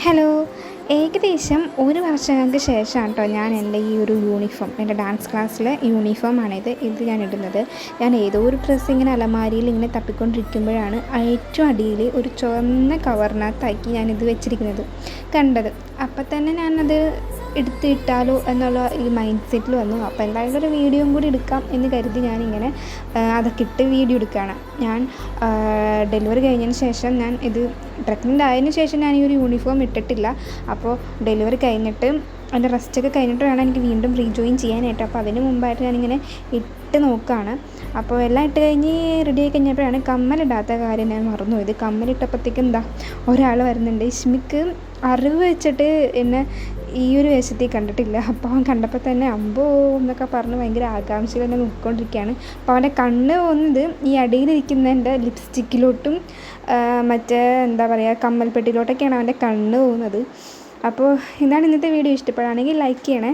Hello. ഏകദേശം ഒരു വർഷങ്ങൾക്ക് ശേഷമാണ് കേട്ടോ ഞാൻ എൻ്റെ ഈ ഒരു യൂണിഫോം, എൻ്റെ ഡാൻസ് ക്ലാസ്സിലെ യൂണിഫോമാണിത്. ഞാൻ ഇടുന്നത്. ഞാൻ ഏതോ ഒരു ഡ്രസ്സ് ഇങ്ങനെ അലമാരിയിൽ ഇങ്ങനെ തപ്പിക്കൊണ്ടിരിക്കുമ്പോഴാണ് ഏറ്റവും അടിയിൽ ഒരു ചുവന്ന കവറിനകത്താക്കി ഞാനിത് വെച്ചിരിക്കുന്നത് കണ്ടത്. അപ്പം തന്നെ ഞാനത് എടുത്തിട്ടാലോ എന്നുള്ള ഈ മൈൻഡ് സെറ്റിൽ വന്നു. അപ്പോൾ എന്തായാലും ഒരു വീഡിയോയും കൂടി എടുക്കാം എന്ന് കരുതി ഞാനിങ്ങനെ അതൊക്കെ ഇട്ട് വീഡിയോ എടുക്കുകയാണ്. ഞാൻ ഡെലിവറി കഴിഞ്ഞതിന് ശേഷം ഞാൻ ഇത് പ്രഗ്നൻ്റ് ആയതിനു ശേഷം ഞാൻ ഈ ഒരു യൂണിഫോം ഇട്ടിട്ടില്ല. അപ്പോൾ ഡെലിവറി കഴിഞ്ഞിട്ട് അതിൻ്റെ റെസ്റ്റൊക്കെ കഴിഞ്ഞിട്ട് വേണം എനിക്ക് വീണ്ടും റീജോയിൻ ചെയ്യാനായിട്ട്. അപ്പോൾ അതിന് മുമ്പായിട്ട് ഞാനിങ്ങനെ ഇട്ട് നോക്കുകയാണ്. അപ്പോൾ എല്ലാം ഇട്ട് കഴിഞ്ഞ് റെഡി ആയി കഴിഞ്ഞപ്പോഴാണ് കമ്മലിടാത്ത കാര്യം ഞാൻ മറന്നുപോയത്. കമ്മലിട്ടപ്പോഴത്തേക്കും എന്താ ഒരാൾ വരുന്നുണ്ട്. ഇഷ്മിക്ക് അറിവ് വെച്ചിട്ട് എന്നെ ഈ ഒരു വേഷത്തിൽ കണ്ടിട്ടില്ല. അപ്പോൾ അവൻ കണ്ടപ്പോൾ തന്നെ അമ്പോ എന്നൊക്കെ പറഞ്ഞ് ഭയങ്കര ആകാംക്ഷയിൽ എന്നെ നോക്കിക്കൊണ്ടിരിക്കുകയാണ്. അപ്പോൾ അവൻ്റെ കണ്ണ് പോകുന്നത് ഈ അടിയിലിരിക്കുന്നതിൻ്റെ ലിപ്സ്റ്റിക്കിലോട്ടും മറ്റേ എന്താ പറയുക കമ്മൽപ്പെട്ടിയിലോട്ടൊക്കെയാണ് അവൻ്റെ കണ്ണ് പോകുന്നത്. അപ്പോൾ ഇതാണ് ഇന്നത്തെ വീഡിയോ. ഇഷ്ടപ്പെടുകയാണെങ്കിൽ ലൈക്ക് ചെയ്യണേ.